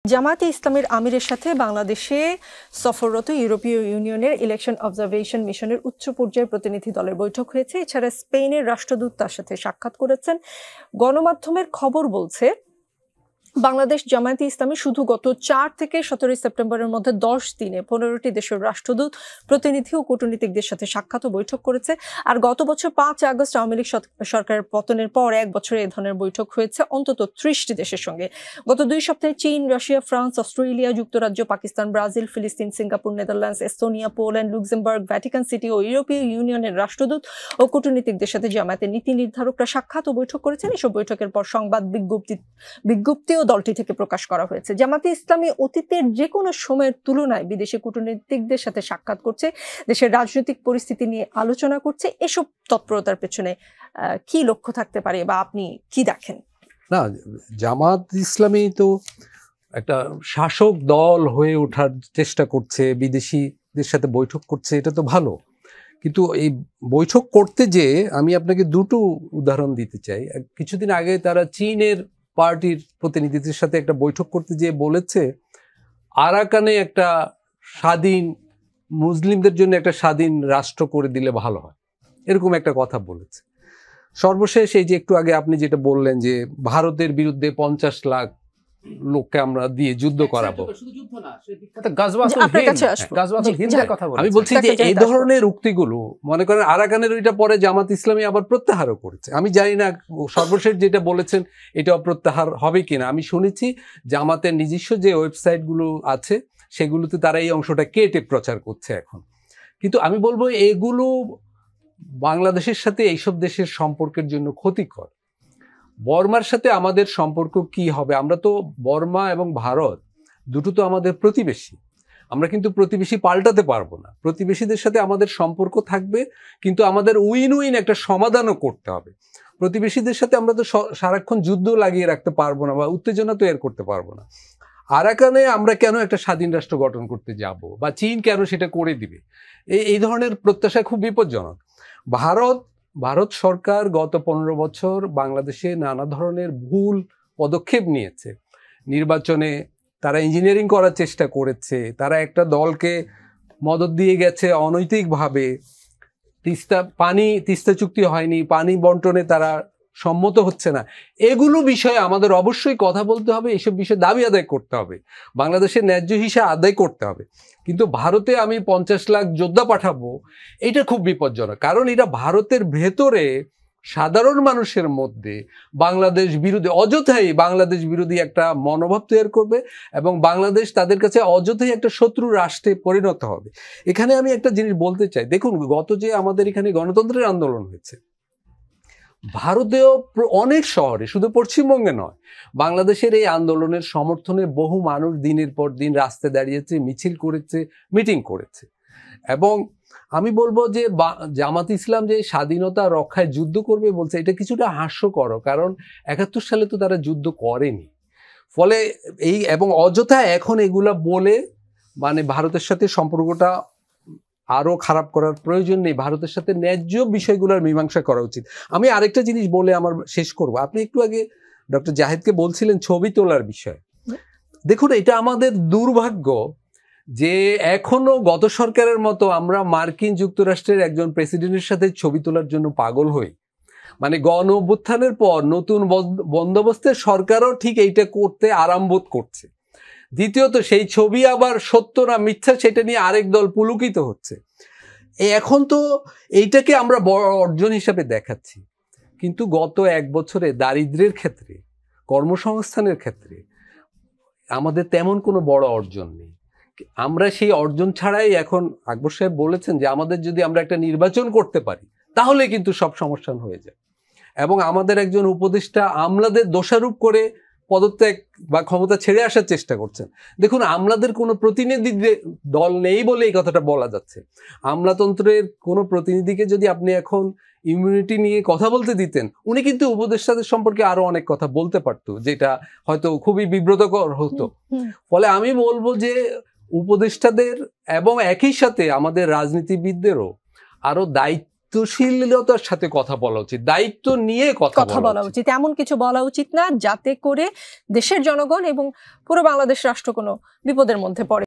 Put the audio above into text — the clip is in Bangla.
জামায়াতে ইসলামের আমিরের সাথে বাংলাদেশে সফররত ইউরোপীয় ইউনিয়নের ইলেকশন অবজারভেশন মিশনের উচ্চ পর্যায়ের প্রতিনিধি দলের বৈঠক হয়েছে। এছাড়া স্পেনের রাষ্ট্রদূত তার সাথে সাক্ষাৎ করেছেন। গণমাধ্যমের খবর বলছে বাংলাদেশ জামায়াতে ইসলামী শুধু গত ৪ থেকে ১৭ সেপ্টেম্বরের মধ্যে ১০ দিনে ১৫টি দেশের রাষ্ট্রদূত, প্রতিনিধি ও কূটনীতিকদের সাথে সাক্ষাৎ ও বৈঠক করেছে। আর গত বছর ৫ আগস্ট আওয়ামী লীগ সরকারের পতনের পর এক বছরে এ ধরনের বৈঠক হয়েছে অন্তত ৩০টি দেশের সঙ্গে। গত ২ সপ্তাহে চীন, রাশিয়া, ফ্রান্স, অস্ট্রেলিয়া, যুক্তরাজ্য, পাকিস্তান, ব্রাজিল, ফিলিস্তিন, Singapore, Netherlands, Estonia, Poland, Luxembourg, Vatican City ও ইউরোপীয় ইউনিয়নের রাষ্ট্রদূত ও কূটনীতিকদের সাথে জামায়াতের নীতি নির্ধারকরা সাক্ষাৎ ও বৈঠক করেছেন। এসব বৈঠকের পর সংবাদ বিজ্ঞপ্তি দলটি থেকে প্রকাশ করা হয়েছে। জামায়াতে ইসলামী অতীতের যে কোনো সময়ের তুলনায় বিদেশি কূটনীতিকদের সাথে সাক্ষাৎ করছে, দেশের রাজনৈতিক পরিস্থিতি নিয়ে আলোচনা করছে। এসব তৎপরতার পেছনে কি লক্ষ্য থাকতে পারে বা আপনি কি দেখেন? না, জামাত ইসলামী তো একটা শাসক দল হয়ে ওঠার চেষ্টা করছে, বিদেশিদের সাথে বৈঠক করছে, এটা তো ভালো। কিন্তু এই বৈঠক করতে যে আমি আপনাকে দুটো উদাহরণ দিতে চাই। কিছুদিন আগে তারা চীনের পার্টির প্রতিনিধিদের সাথে একটা বৈঠক করতে যেয়ে বলেছে আরাকানে একটা স্বাধীন, মুসলিমদের জন্য একটা স্বাধীন রাষ্ট্র করে দিলে ভালো হয়, এরকম একটা কথা বলেছে। সর্বশেষ এই যে একটু আগে আপনি যেটা বললেন যে ভারতের বিরুদ্ধে ৫০ লাখ লোককে আমরা দিয়ে যুদ্ধ করাবো, আমি বলছি যে এই ধরনের উক্তিগুলো মনে করেন আরাকানের ওইটা পরে জামাত ইসলামী আবার প্রত্যাহারও করেছে। আমি জানি না সর্বশেষ যেটা বলেছেন এটা প্রত্যাহার হবে কিনা। আমি শুনেছি জামাতের নিজস্ব যে ওয়েবসাইটগুলো আছে সেগুলোতে তারা এই অংশটা কেটে প্রচার করছে এখন। কিন্তু আমি বলবো এগুলো বাংলাদেশের সাথে এইসব দেশের সম্পর্কের জন্য ক্ষতিকর। বর্মার সাথে আমাদের সম্পর্ক কি হবে? আমরা তো বর্মা এবং ভারত দুটো তো আমাদের প্রতিবেশী, আমরা কিন্তু প্রতিবেশী পাল্টাতে পারবো না। প্রতিবেশীদের সাথে আমাদের সম্পর্ক থাকবে, কিন্তু আমাদের উইন উইন একটা সমাধানও করতে হবে। প্রতিবেশীদের সাথে আমরা তো সারাক্ষণ যুদ্ধ লাগিয়ে রাখতে পারবো না বা উত্তেজনা তৈরি করতে পারবো না। আরাকানে আমরা কেন একটা স্বাধীন রাষ্ট্র গঠন করতে যাব, বা চীন কেন সেটা করে দিবে? এই ধরনের প্রত্যাশা খুব বিপজ্জনক। ভারত সরকার গত ১৫ বছর বাংলাদেশে নানা ধরনের ভুল পদক্ষেপ নিয়েছে। নির্বাচনে তারা ইঞ্জিনিয়ারিং করার চেষ্টা করেছে, তারা একটা দলকে মদদ দিয়ে গেছে অনৈতিকভাবে। তিস্তা চুক্তি হয়নি, পানি বন্টনে তারা সম্মত হচ্ছে না। এগুলো বিষয়ে আমাদের অবশ্যই কথা বলতে হবে, এসব বিষয়ে দাবি আদায় করতে হবে, বাংলাদেশের ন্যায্য হিসা আদায় করতে হবে। কিন্তু ভারতে আমি ৫০ লাখ যোদ্ধা পাঠাবো, এটা খুব বিপজ্জনক। কারণ এটা ভারতের ভেতরে সাধারণ মানুষের মধ্যে বাংলাদেশ বিরোধী, অযথাই বাংলাদেশ বিরোধী একটা মনোভাব তৈরি করবে এবং বাংলাদেশ তাদের কাছে অযথাই একটা শত্রু রাষ্ট্রে পরিণত হবে। এখানে আমি একটা জিনিস বলতে চাই, দেখুন গত যে আমাদের এখানে গণতন্ত্রের আন্দোলন হয়েছে, ভারতেও অনেক শহরে, শুধু পশ্চিমবঙ্গে নয়, বাংলাদেশের এই আন্দোলনের সমর্থনে বহু মানুষ দিনের পর দিন রাস্তায় দাঁড়িয়েছে, মিছিল করেছে, মিটিং করেছে। এবং আমি বলবো যে জামাত ইসলাম যে স্বাধীনতা রক্ষায় যুদ্ধ করবে বলছে, এটা কিছুটা হাস্যকর। কারণ ৭১ সালে তো তারা যুদ্ধ করেনি। ফলে এবং অযথা এখন এগুলা বলে মানে ভারতের সাথে সম্পর্কটা আরো খারাপ করার প্রয়োজন নেই। ভারতের সাথে ন্যায্য বিষয়গুলোর মীমাংসা করা উচিত। আমি আরেকটা জিনিস বলে আমার শেষ করব। আপনি একটু আগে ডক্টর জাহিদকে বলছিলেন ছবি তোলার বিষয়। দেখুন, এটা আমাদের দুর্ভাগ্য যে এখনো গত সরকারের মতো আমরা মার্কিন যুক্তরাষ্ট্রের একজন প্রেসিডেন্টের সাথে ছবি তোলার জন্য পাগল হই। মানে গণ অভ্যুত্থানের পর নতুন বন্দোবস্তের সরকারও ঠিক এইটা করতে আরাম বোধ করছে। দ্বিতীয়ত সেই ছবি আবার সত্য না মিথ্যা সেটা নিয়ে আরেক দল পুলকিত হচ্ছে। এখন তো এইটাকে আমরা বড় অর্জন হিসাবে দেখাচ্ছি, কিন্তু গত এক বছরে দারিদ্র্যের ক্ষেত্রে, কর্মসংস্থানের ক্ষেত্রে আমাদের তেমন কোনো বড় অর্জন নেই। আমরা সেই অর্জন ছাড়াই এখন আকবর সাহেব বলেছেন যে আমাদের যদি আমরা একটা নির্বাচন করতে পারি তাহলে কিন্তু সব সমস্যা হয়ে যায়। এবং আমাদের একজন উপদেষ্টা আমলাদের দোষারোপ করে পদত্যাগ বা ক্ষমতা ছেড়ে আসার চেষ্টা করছেন। দেখুন, আমলাদের কোনো প্রতিনিধি দল নেই বলে এই কথাটা বলা যাচ্ছে। আমলাতন্ত্রের কোনো প্রতিনিধিকে যদি আপনি এখন ইমিউনিটি নিয়ে কথা বলতে দিতেন, উনি কিন্তু উপদেষ্টাদের সম্পর্কে আরো অনেক কথা বলতে পারতো, যেটা হয়তো খুবই বিব্রতকর হতো। ফলে আমি বলবো যে উপদেষ্টাদের এবং একই সাথে আমাদের রাজনীতিবিদদেরও আরো দায়িত্বশীলতার সাথে কথা বলা উচিত, দায়িত্ব নিয়ে কথা বলা উচিত। এমন কিছু বলা উচিত না যাতে করে দেশের জনগণ এবং পুরো বাংলাদেশ রাষ্ট্র কোনো বিপদের মধ্যে পড়ে।